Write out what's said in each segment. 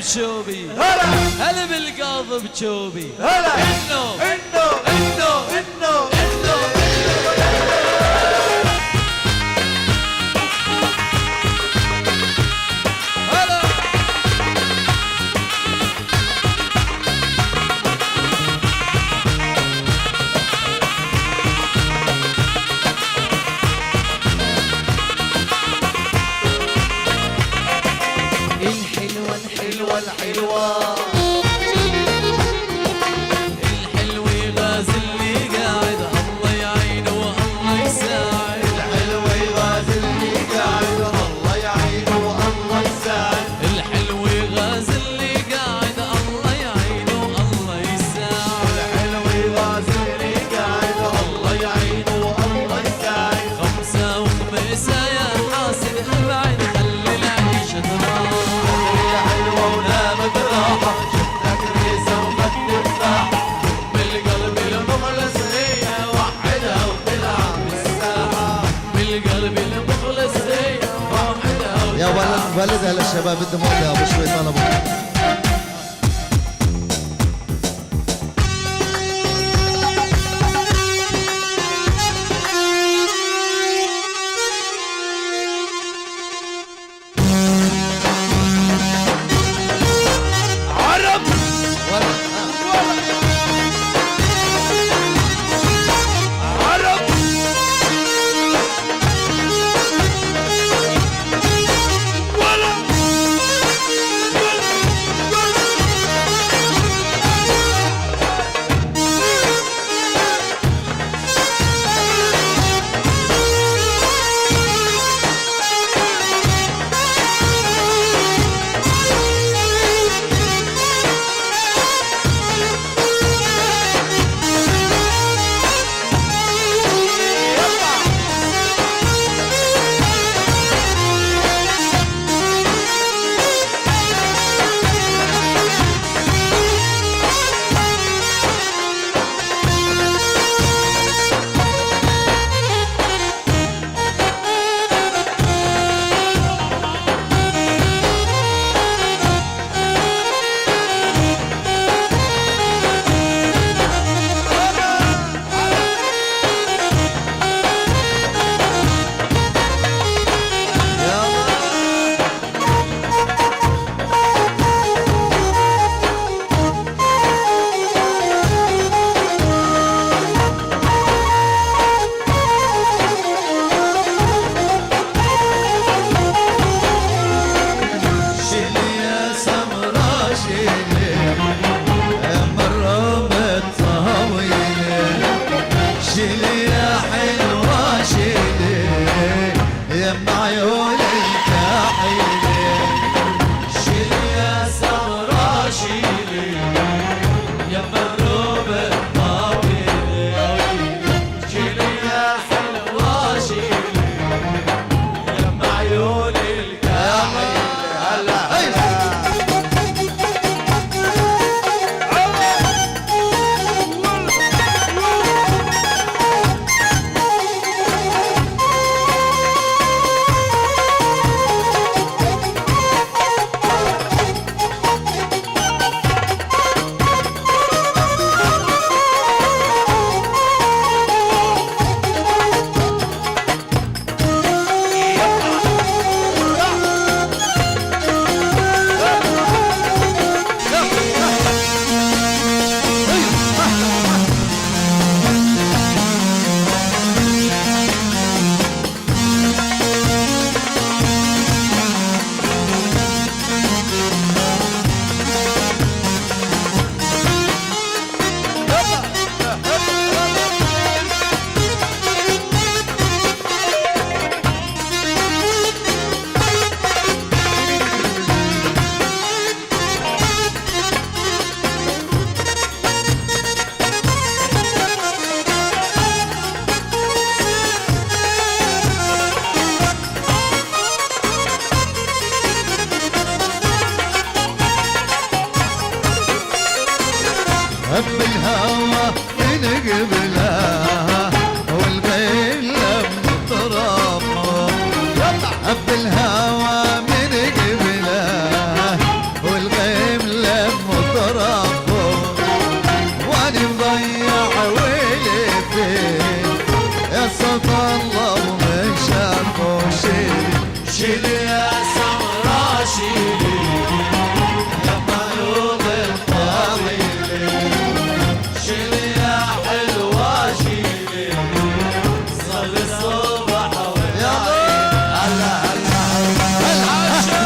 بشوبي هلا هلا بالقلب بشوبي هلا انه انه انه انه الحلوة الحلوة الحلو غازل اللي قاعد الله يعينه والله يساعد الحلو غازل اللي قاعد الله يعينه والله يساعد الحلو غازل اللي قاعد الله يعينه والله يساعد الحلو غازل اللي قاعد الله يعينه والله يساعد خمسة وخميسة يا حاسد ابعد خلي العيشة تراح جبتك ريزة ومتفاح بالقلب المخلص هي وحدها وتلعب بالساحة بالقلب المخلص هي وحدها يا ولدها للشباب بدهم ابو شوي طلبوا. بالهوى نقبلها والغيل لم ترافع بالهوى من قبلها والغيل شيلي يا سمرة شيلي يما عيون الطويلة شيلي يا حلوة شيلي صلي الصبح والعيد هلا هلا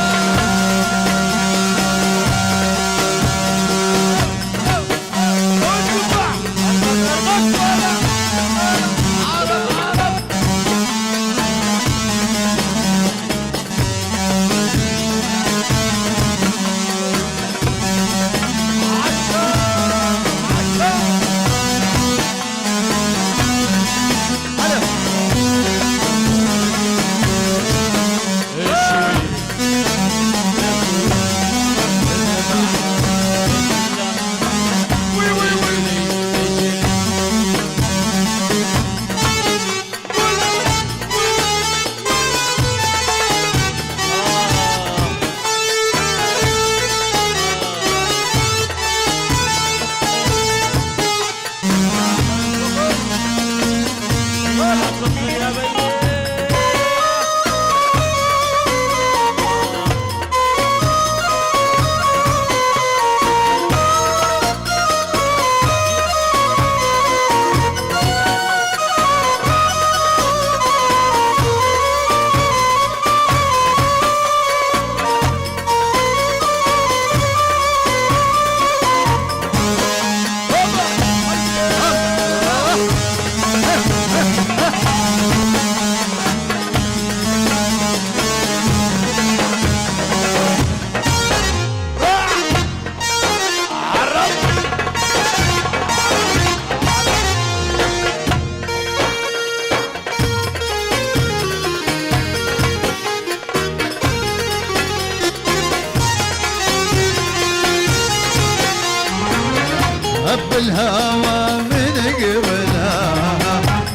هب الهوى من قبلها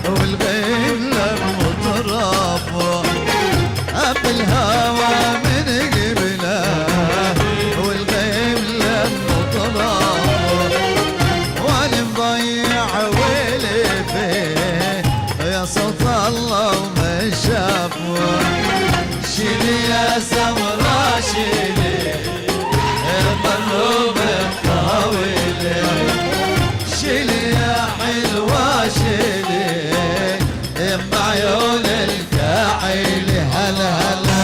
والغيم لم طرافه هب الهوى من قبلها والغيم لم طرافه وانا مضيع ويلي فيه يا صوت الله وما شافه شيلي يا سمرة شيلي المرهوب الطويلة شيلي يا حلوة شيلي يم عيون الكاحلة هلا هلا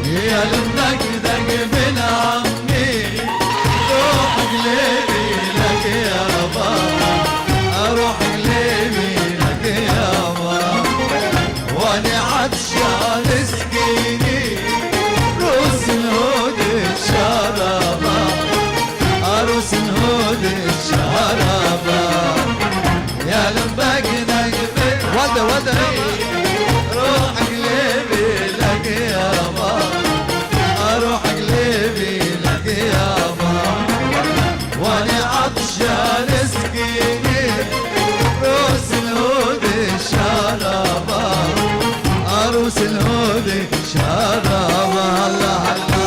يا المدقدق من عمي روح قلبي لك يا بابا اروح قلبي لك يا بابا وانا عطشان اسقيني روس الهود الشرابة عروس الهود الشرابة يا المدقدق ودا روح قلبي لك يا بابا اروح قلبي لك يا بابا وانا عطشان اسقيني روس الهود الشرابة عروس الهود الشرابة هلا هلا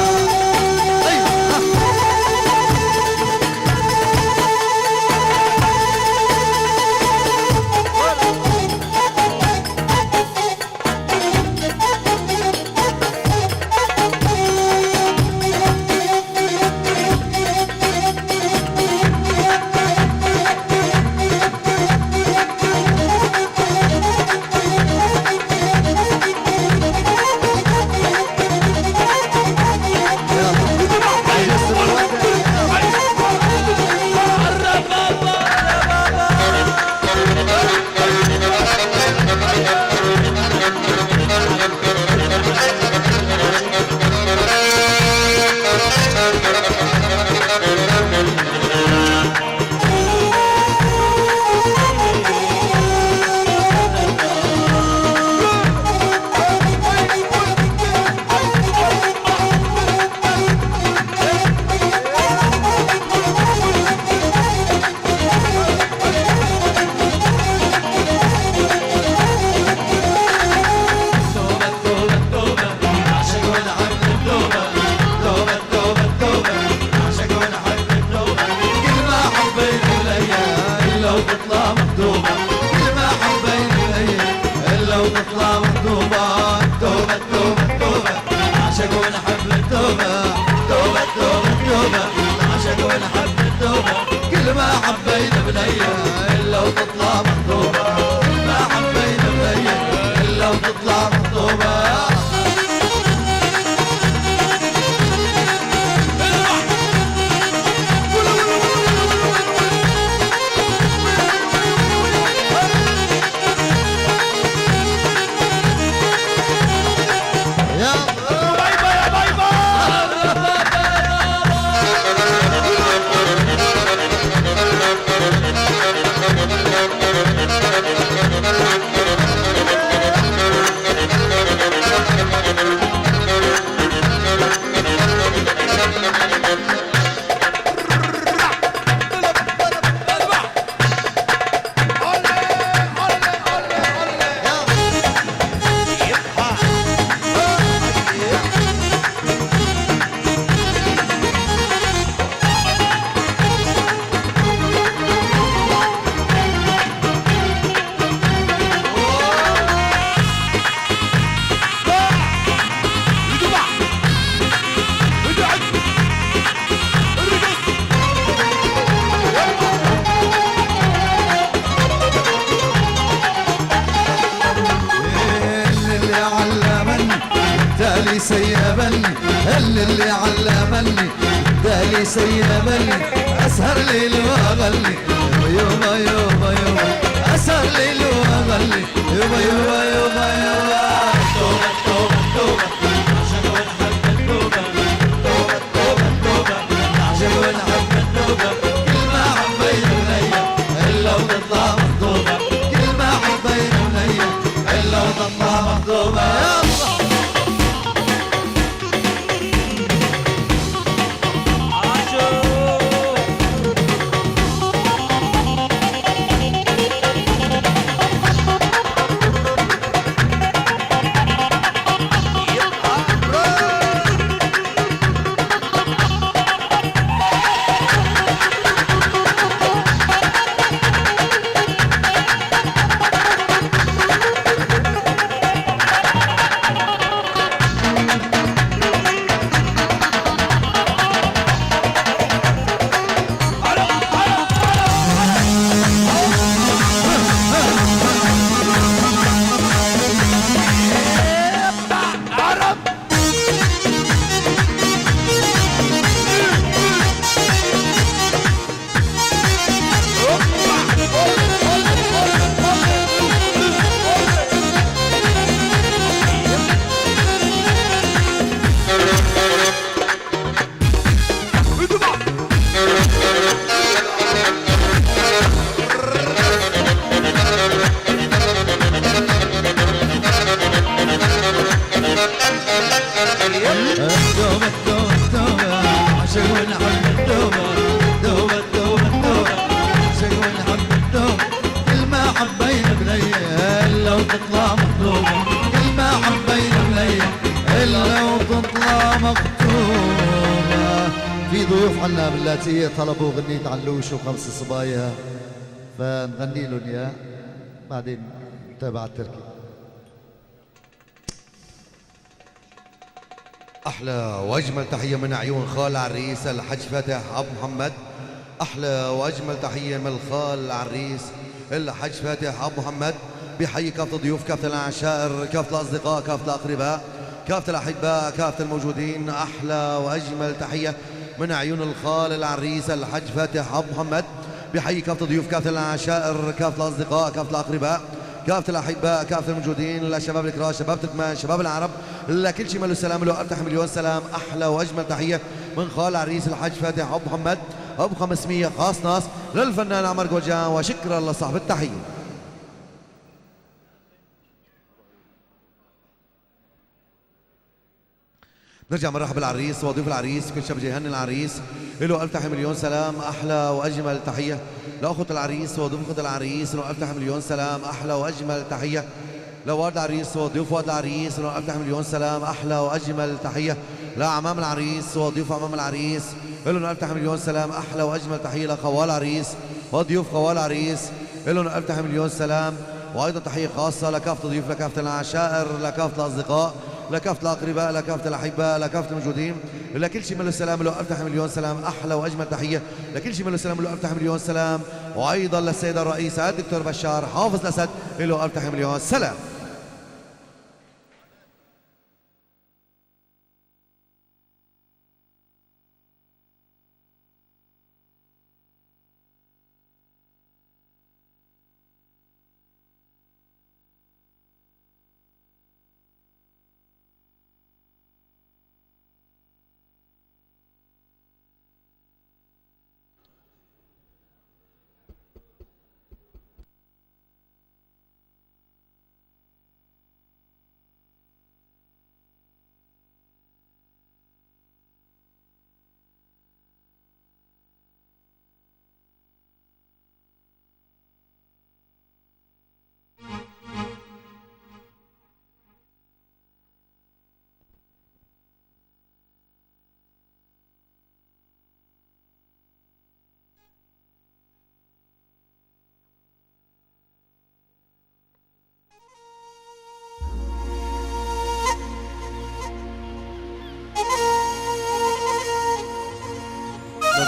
وتطلع مكتوبة كل ما حبينا بنية إلا وتطلع مكتوبة توبة توبة توبة نعشق ونحب التوبة توبة توبة توبة نعشق ونحب التوبة كل ما حبينا بنية إلا وتطلع مكتوبة كل ما حبينا بنية إلا وتطلع مكتوبة دالي سيبني اللي علمني دالي سيبني اسهر ليل واغلي يوما يوما يوما اسهر ليل واغلي يوما يوما يوما يوما توبة توبة توبة نعشق ونحب التوبة توبة توبة توبة نعشق ونحب التوبة كل ما حبينا بنية الا وتطلع مخطوبة كل ما حبينا بنية الا وتطلع مخطوبة يا الله عنا باللاتية طلبوا غنية علوش وخمس صبايا فنغني لهم اياه بعدين نتابع التركي. احلى واجمل تحيه من عيون خال عريس الحج فاتح ابو محمد. احلى واجمل تحيه من الخال العريس الحج فاتح ابو محمد. بحيي كافه الضيوف، كافه العشائر، كافه الاصدقاء، كافه الاقرباء، كافه الاحباء، كافه الموجودين. احلى واجمل تحيه من عيون الخال العريس الحج فاتح ابو محمد. بحيي كافه الضيوف، كافه العشائر، كافه الاصدقاء، كافه الاقرباء، كافة الأحباء، كافة الموجودين، للشباب الكرام، شباب تركمان، شباب العرب، لكل شيء ملو سلام له أرتاح مليون سلام. أحلى وأجمل تحية من خال عريس الحج فاتح أبو محمد أبو 500 خاص ناس للفنان عمر جوجان، وشكرا لصاحب التحية. نرجع مرحبا بالعريس وضيوف العريس، كل شاب جاي يهني العريس له ألف تحية مليون سلام. أحلى وأجمل تحية لأخت العريس وضيوف أخت العريس له ألف تحية مليون سلام. أحلى وأجمل تحية لوالد العريس وضيوف والد العريس له ألف تحية مليون سلام. أحلى وأجمل تحية لأعمام العريس وضيوف أعمام العريس له ألف تحية مليون سلام. أحلى وأجمل تحية لخوال العريس وضيوف خوال العريس لهم ألف تحية مليون سلام. وأيضا تحية خاصة لكافة الضيوف، لكافة العشائر، لكافة الأصدقاء، لكافة الأقرباء، لكافة الأحباء، لكافة الموجودين، لكل شيء ملو السلام له ألف تحية مليون سلام. أحلى وأجمل تحية لكل شيء ملو السلام له ألف تحية مليون سلام. وأيضا للسيدة الرئيسة الدكتور بشار حافظ الأسد له ألف تحية مليون سلام.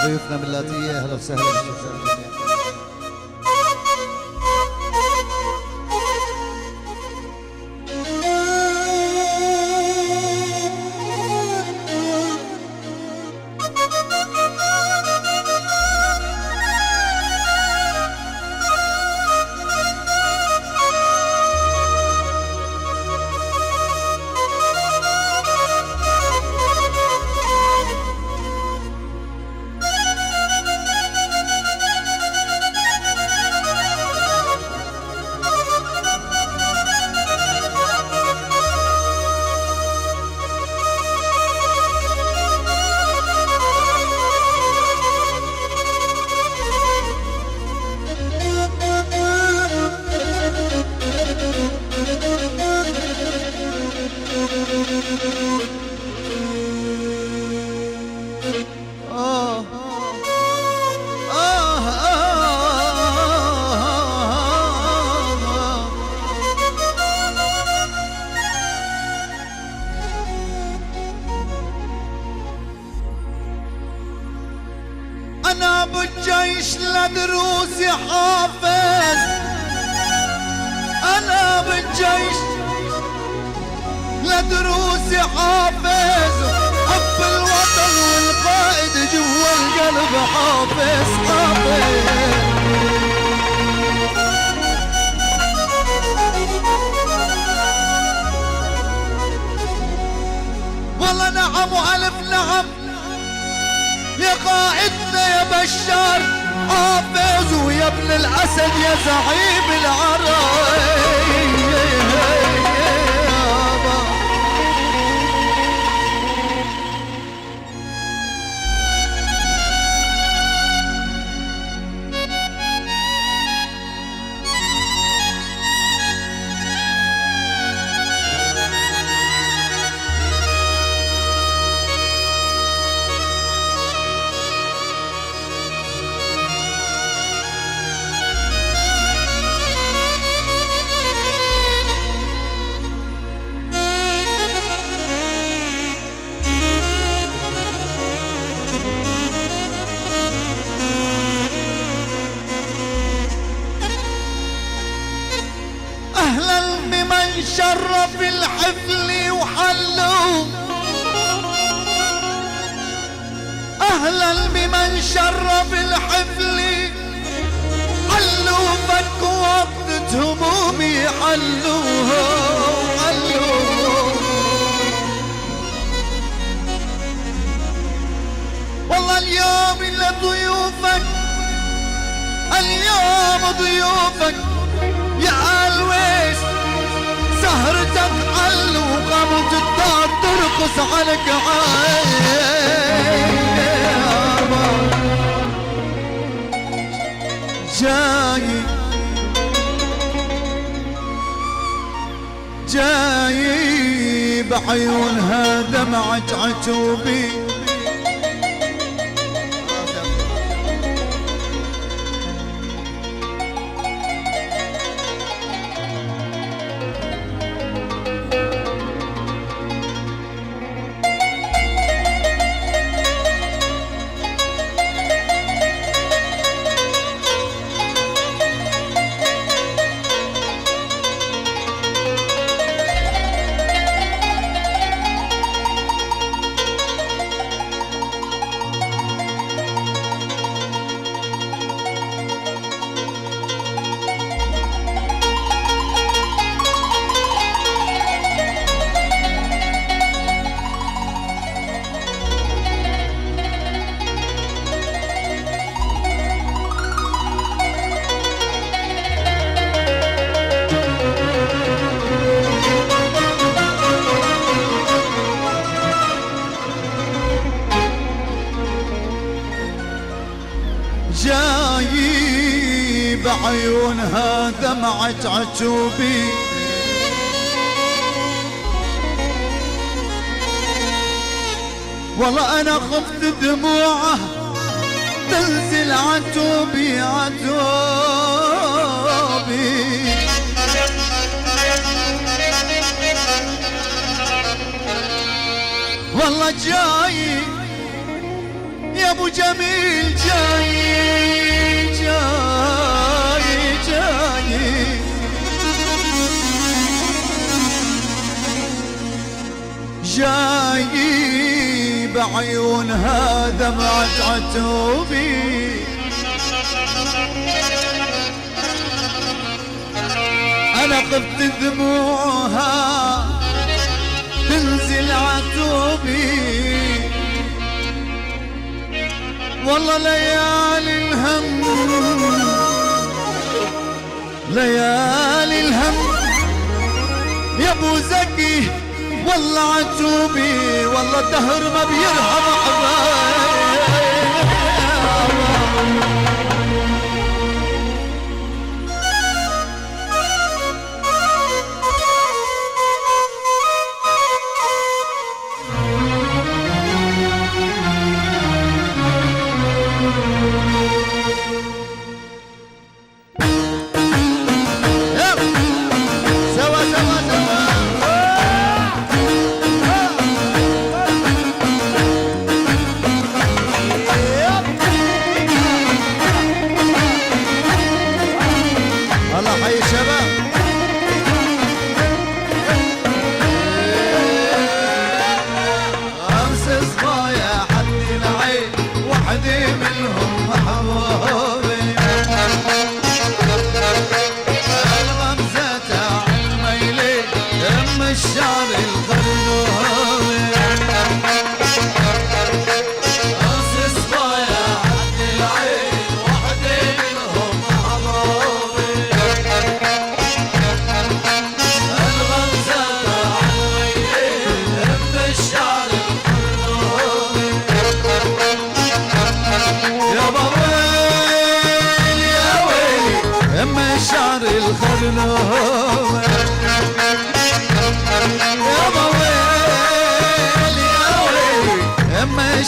ضيوفنا من اللاتية اهلا وسهلا بالجميع. أنا بالجيش لدروسي حافظ، أنا بالجيش لدروسي حافظ، حب الوطن والقائد جوا القلب حافظ حافظ. والله نعم وألف نعم يا قائدنا يا بشار حافظ، ويا ابن الأسد يا زعيم العرايا. أهلا بمن شرف الحفل وحلوا، أهلا بمن شرف الحفل حلوا، فكوا وقت همومي حلوها حلوها. والله اليوم لضيوفك، اليوم ضيوفك يا الويس، سهرتك حل وقامت الدار ترقص عليك جاي جاي بعيونها دمعة عتوبي، بعيونها دمعة عتوبي والله أنا خفت دموعه تنزل عتوبي عتوبي والله جاي يا ابو جميل جاي جاي جاي جاي بعيونها دمعة عتوبي انا خفت دموعها تنزل عتوبي والله ليالي الهم ليالي الهم يا ابو زكي والله عتوبي والله الدهر ما بيرحم حبايب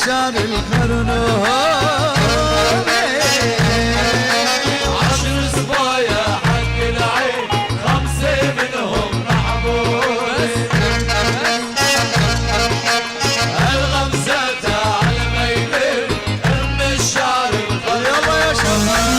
شار الخرنوب 10 صبايا حق العين 5 منهم محبوس الغمزة على ميلين ام الشعر الخرنوب يلا يا شباب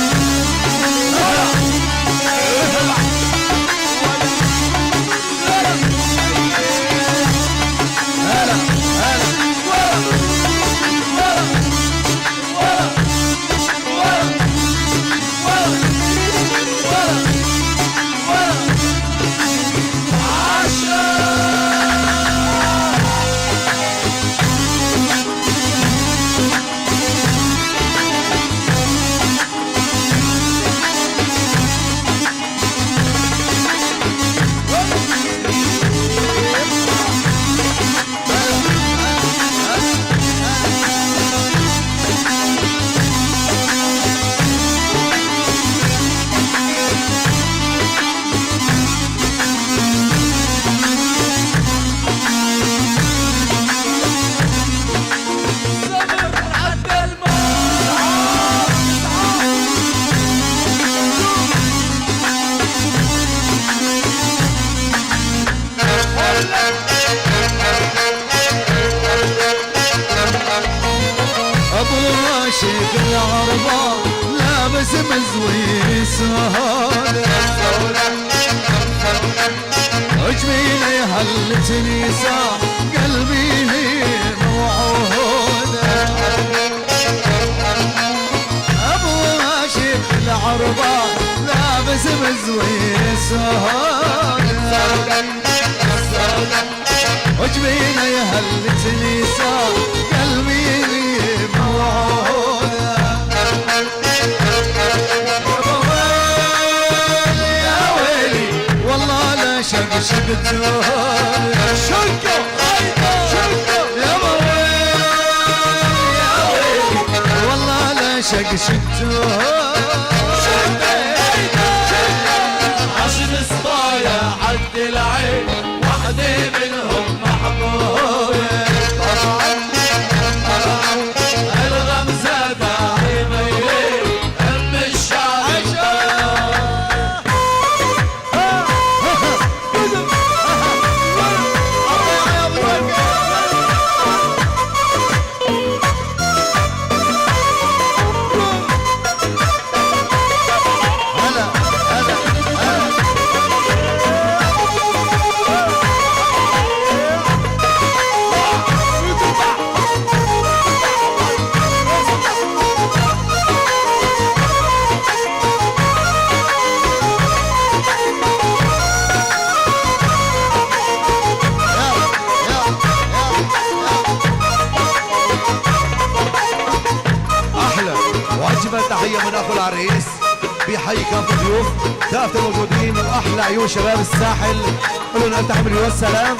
شيخ العربة لابس مزوي سهولة اجميلي هلتني ساح قلبي موعودة ابو شيخ العربة لابس مزوي سهولة اجميلي هلتني ساح قلبي موعودة يا ويلي والله لا شقشقته شقه يا ويلي والله لا شقشقته العريس بيحيي كافة الضيوف كافة الموجودين واحلى عيون شباب الساحل. قولوا لنا التحم مليون السلام.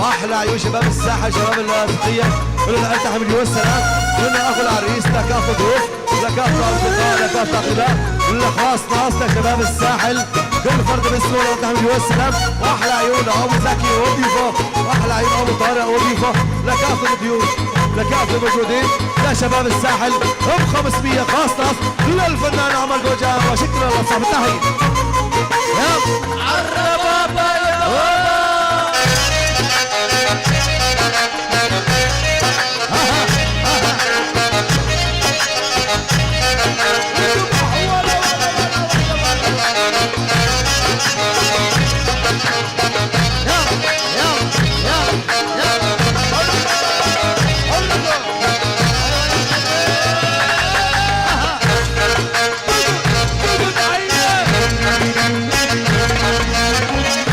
واحلى عيون شباب الساحل شباب التقية. قولوا لنا التحم مليون السلام. قولوا لنا اخو العريس لكافة الضيوف لكافة الاصدقاء لكافة الاقرباء. قولوا لنا خاص لشباب الساحل كل فرد باسمه لو التحم مليون السلام. واحلى عيون ابو زكي وضيوفه واحلى عيون ابو طارق وضيوفه لكافة الضيوف لكافة الموجودين لشباب الساحل ب 500 خاصة للفنان عمر جوجان. وشكرا لصاحب التحية. يا عالربابة يا بابا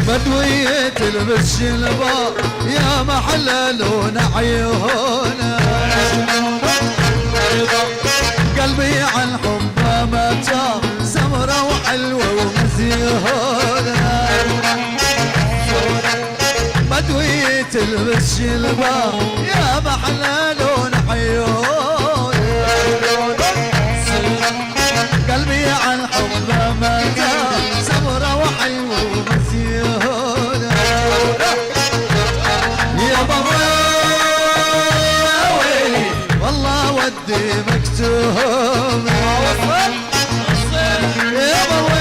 مدوية البشلبا يا محلى لون عيونه قلبي عن حبه ما جاء سمرة وحلوة ومزيونه مدوية البشلبا يا محلى لون عيونه قلبي عن حبه ما جاء سمرة وحلوة ومزيونه يا بابا يا ويلي والله ودي مكتوب يا بابا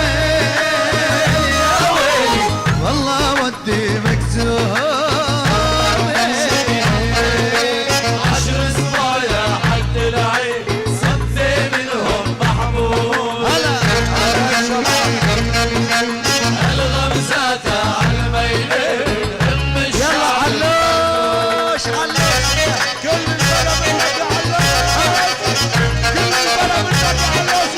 يا ويلي والله ودي مكتوب 10 صبايا حد العين صدي منهم محبوب الغمزات عالميلين ام يلا علوش علوش كل البلا منك علوش كل البلا منك علوش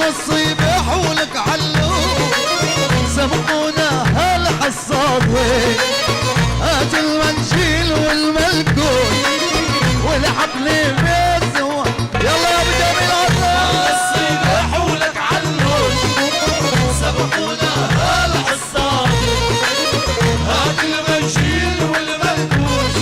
الصيبح ولك علو سبقونا هالحصاد وين هات المنشيل والملكون والحفل بالزوا يلا يا ابو جميل عطا الصباح ولك علوش سبقونا هالحصاد هات المنشيل والمنكوش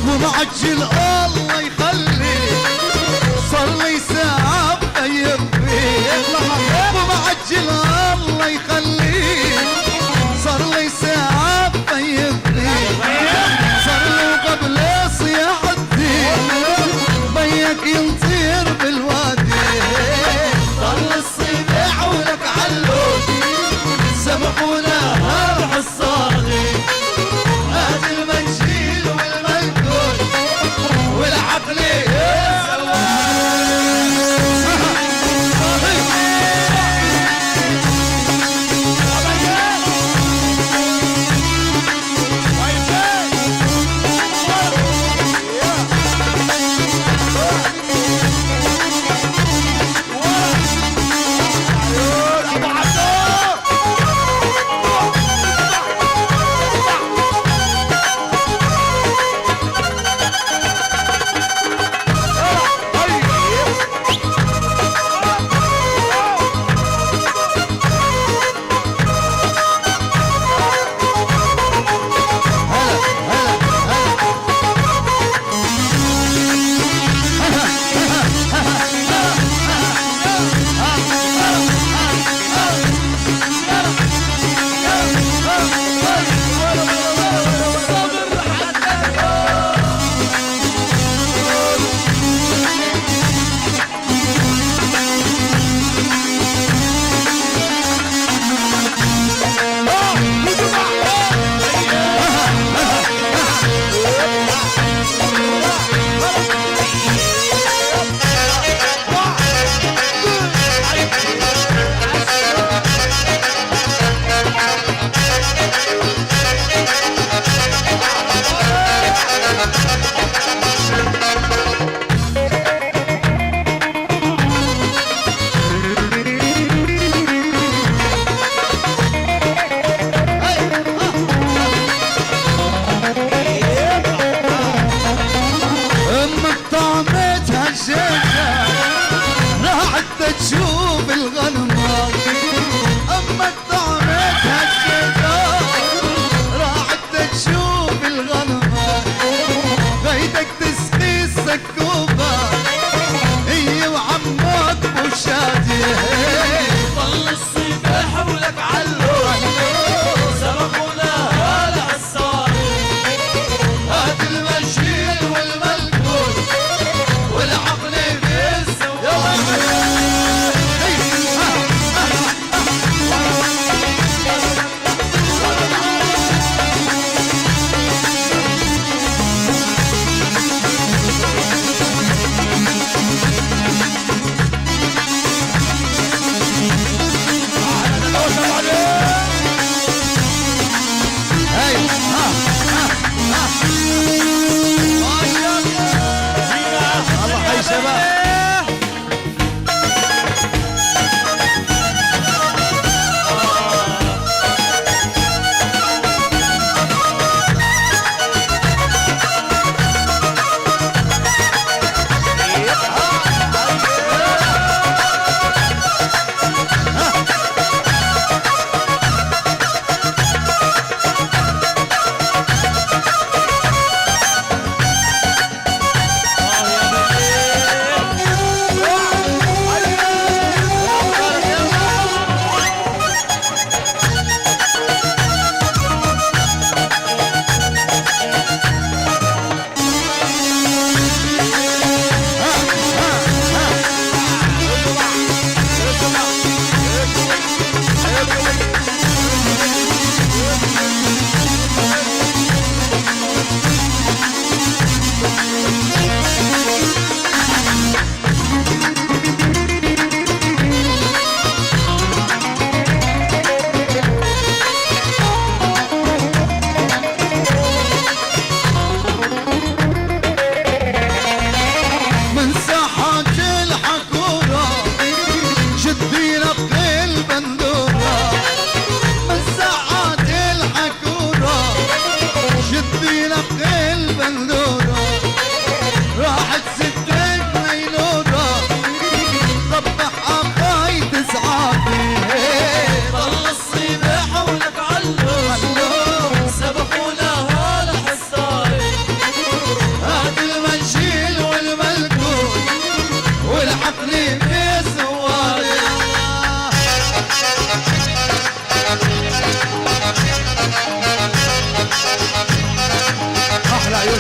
ومعجل الله يخلي صار لي ساعة بطيب فيه ومعجل الله يخلي صار لي ساعة بطيب فيه صار له قبل صياح الدين بيك ينطير بالوادي ضل الصباح ولك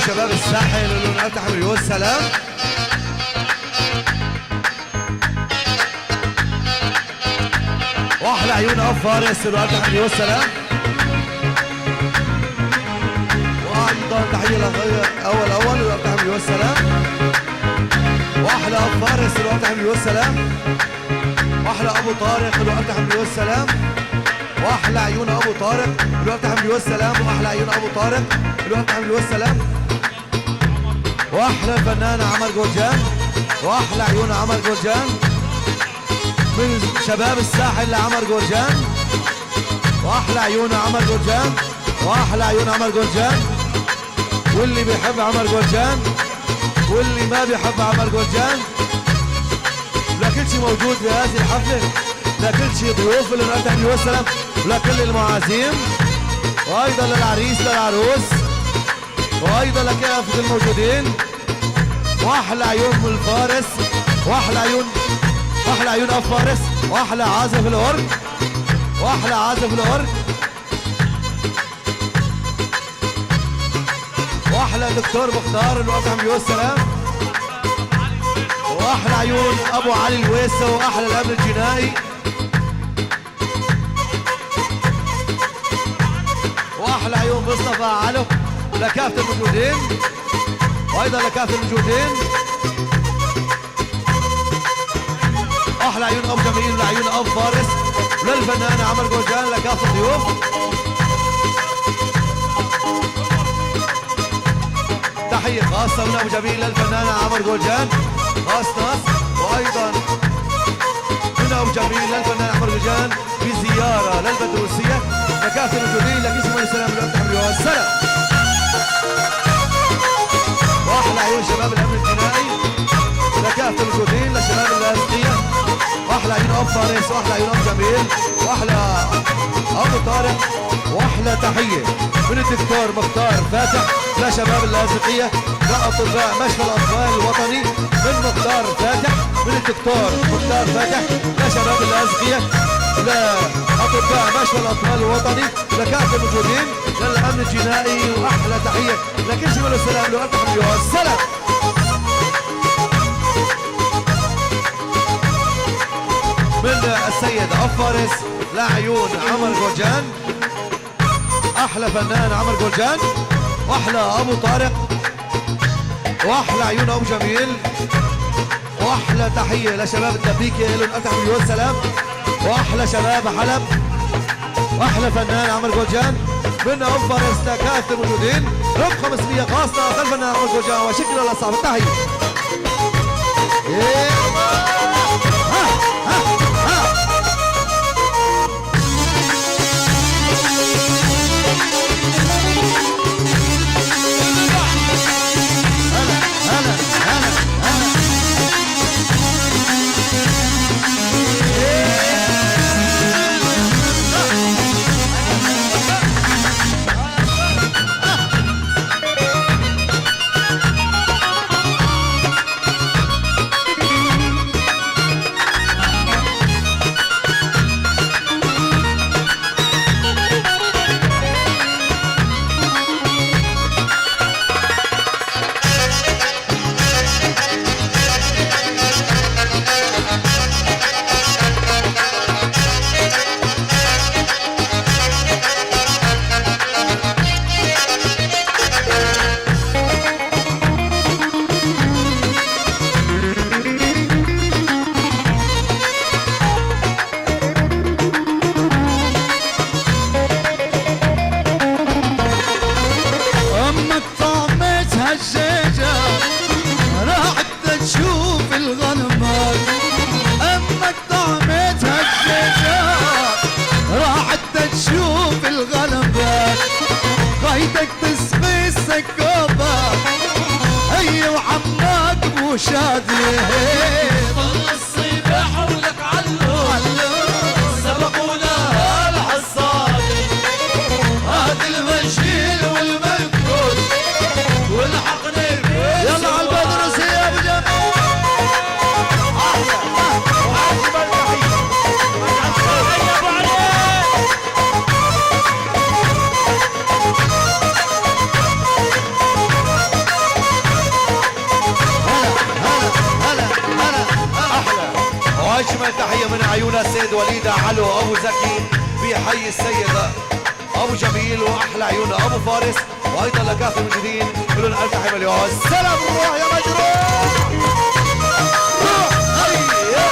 شباب الساحل اللي نفتح مليون سلام. واحلى عيون اب فارس اللي نفتح مليون سلام. وايضا تحيه لاخويا اول اللي نفتح مليون سلام. واحلى اب فارس اللي نفتح مليون سلام. واحلى ابو طارق اللي نفتح مليون سلام. واحلى عيون ابو طارق اللي نفتح مليون سلام. واحلى عيون ابو طارق اللي نفتح مليون سلام. واحلى الفنان عمر جورجان. واحلى عيون عمر جورجان من شباب الساحل لعمر جورجان. واحلى عيون عمر جورجان. واحلى عيون عمر جورجان. واللي بيحب عمر جورجان واللي ما بيحب عمر جورجان، لكل شيء موجود في هذه الحفله، لكل شيء ضيوف اللي نفتح مليون سلام، لكل المعازيم، وايضا للعريس للعروس، وايضا لكافه الموجودين. واحلى عيون من فارس. واحلى عيون اب فارس. واحلى عازف الاورج. واحلى عازف الاورج. واحلى دكتور مختار اللي وقع مليون سلام. واحلى عيون ابو علي الويسه. واحلى الامن الجنائي. واحلى عيون مصطفى علو لكافه الموجودين، وايضا لكافه الموجودين. احلى عيون ابو جميل لعيون اب فارس وللفنان عمر جورجان لكافه الضيوف. تحيه خاصه من ابو جميل للفنان عمر جورجان خاص ناس، وايضا من ابو جميل للفنان عمر جورجان بزياره للبدروسيه لكافه الموجودين. لك اسم السلام مليون سلام. واحلى عيون شباب الامن الجنائي لكافه الموجودين لشباب اللاذقيه. واحلى عيون اب فارس. واحلى عيون اب جميل. واحلى ابو طارق. واحلى تحيه من الدكتور مختار فاتح لشباب اللاذقيه، لاطباء مشفى الاطفال الوطني من مختار فاتح، من الدكتور مختار فاتح لشباب اللاذقيه، لاطباء مشفى الاطفال الوطني لكافه الموجودين للامن الجنائي. واحلى تحيه لكل شباب السلام لو افتح مليون سلام. من السيد اب فارس لعيون عمر جورجان، احلى فنان عمر جورجان. واحلى ابو طارق. واحلى عيون ابو جميل. واحلى تحيه لشباب الدبيكه لهم افتح مليون سلام. واحلى شباب حلب. واحلى فنان عمر جورجان من اب فارس لكافه الموجودين. رب 500 خاصه للفنان عمر جورجان وشكرا لصاحب التحيه. شادي طل الصيف حولك علو سبقونا هالحصادي، هاد المنشيل والمنكوس والحقني يلا على البدرس يا ابو جميل. للسيد وليدة علو ابو زكي بحي السيد ابو جميل واحلى عيون ابو فارس، وايضا لكافه الموجودين كلهم الف تحيه مليون. سلام روح يا مجروح روح هيا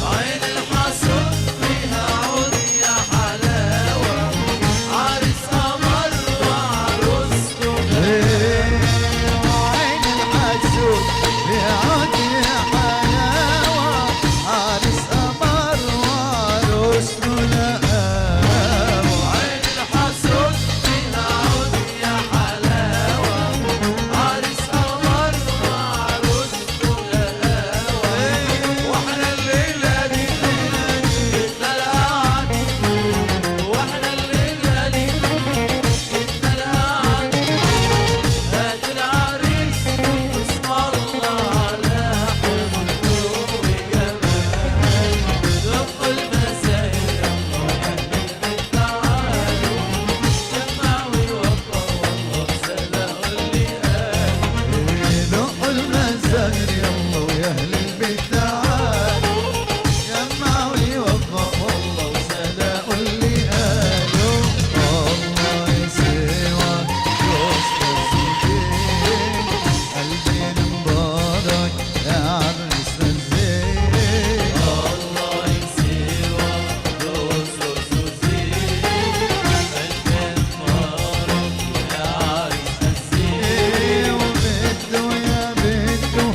عين الحسود فيها عود يا حلاوة عريس قمر وعروسته عين الحسود بعود يا حلاوة عريس قمر وعروسته عين الحسود فيها عود يا حلاوة عريس قمر وعروسته واحنا الليلة دي جبنا القعد واحنا الليلة دي جبنا القعد هات العريس اسم الله على حضنه وجمال دق المسائل تعالوا جمعوا يوفى والله صدق اللي قال دق المزاهر يلا ويا اهل البيت تعالوا جمعوا يوفق والله وصدقوا اللي قالوا الله يسوى وسط الزين قلبي مبارك يا عريسنا الزين الله يسوى رؤوس وزين الكلام مبارك يا عريس الزين وبده يا بده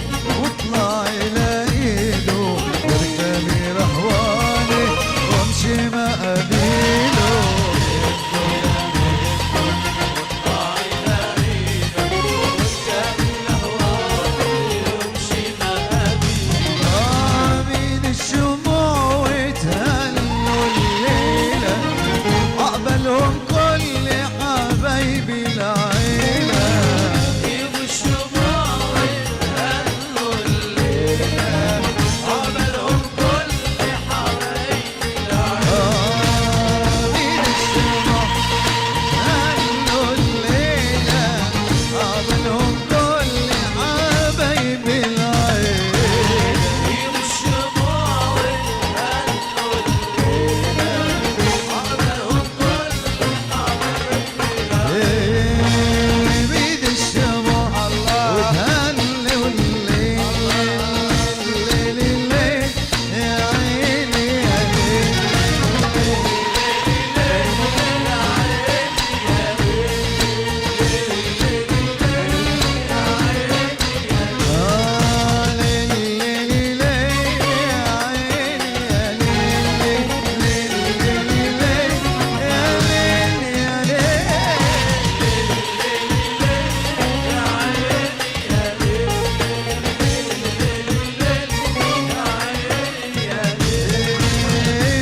واطلع الى ايده واركبي رهواني وامشي مقابيله عامين الشموع وتهنوا الليلة عقبالهم كل حبايبي العيلة عامين الشموع تهنوا الليلة عقبالهم كل حبايبي العيلة بيد الشموع وتهنوا الليل الليل الليل يا عيني يا ليل ليل ليل ليل يا عيني يا ليل ليل ليل ليل يا ليل يا ليل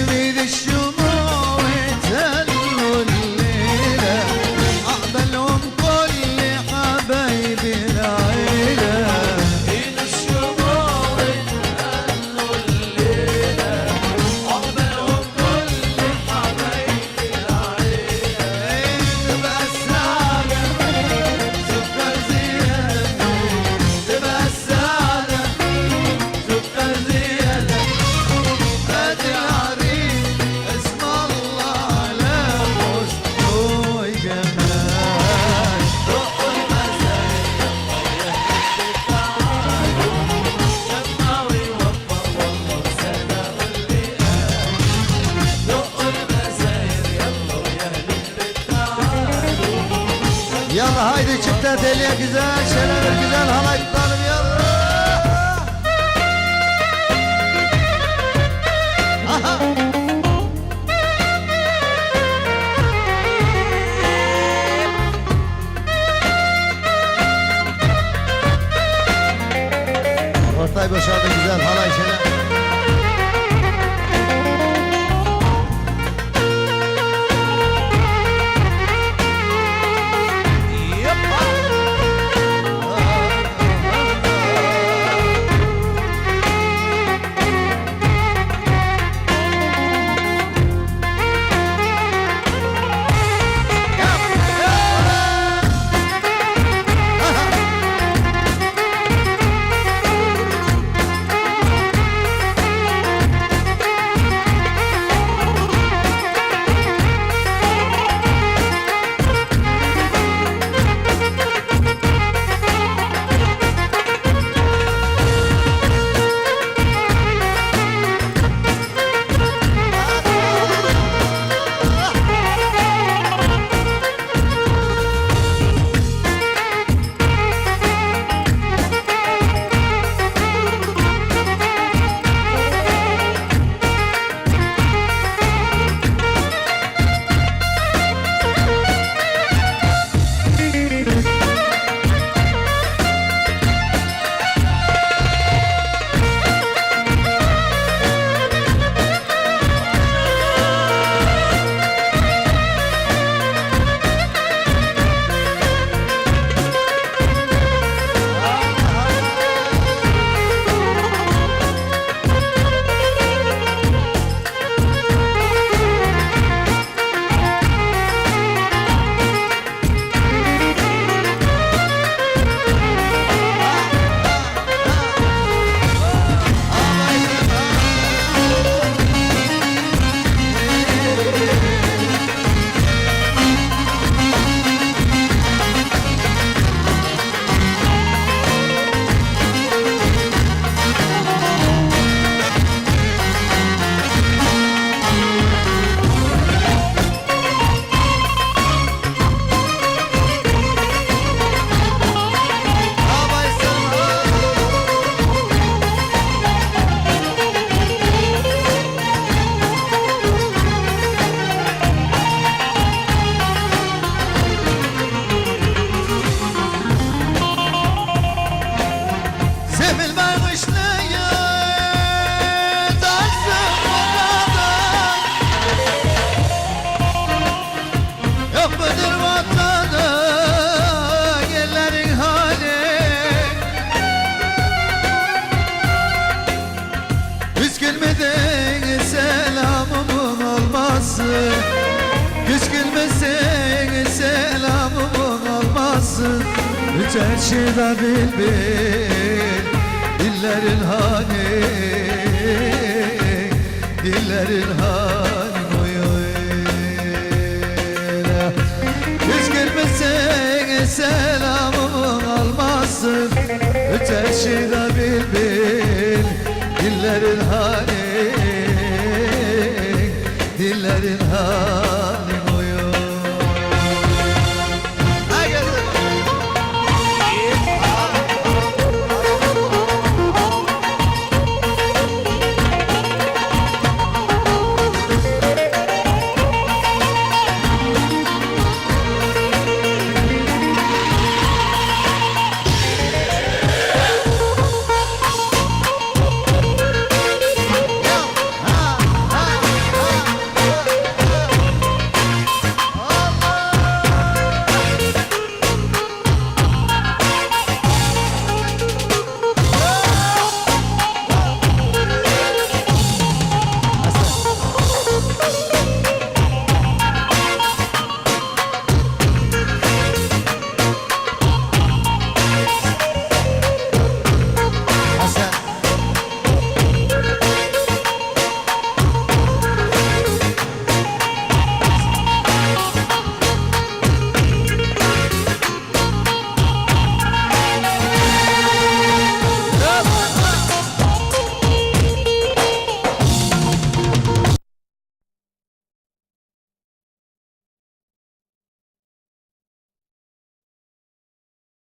بيد الشموع وتهنوا الليلة عقبالهم كل حبايبي العيلة تبقى السعادة سكر زيادة تبقى السعادة سكر زيادة هات العريس اسم الله على حسنه وجمال دق يلا هايدي شفتات اللي جزال شلال الجزال هلا الطالب يلا طيب يا شباب الجزال هلا يا شلال gülmeden selamımın olmasın. Hiç gülmesen selamımın olmasın. Çarşıda bil dillerin hani, dillerin hani oy oy. Hiç gülmesen selamımın olmasın. Çarşıda bil dillerin hani, dillerin hani.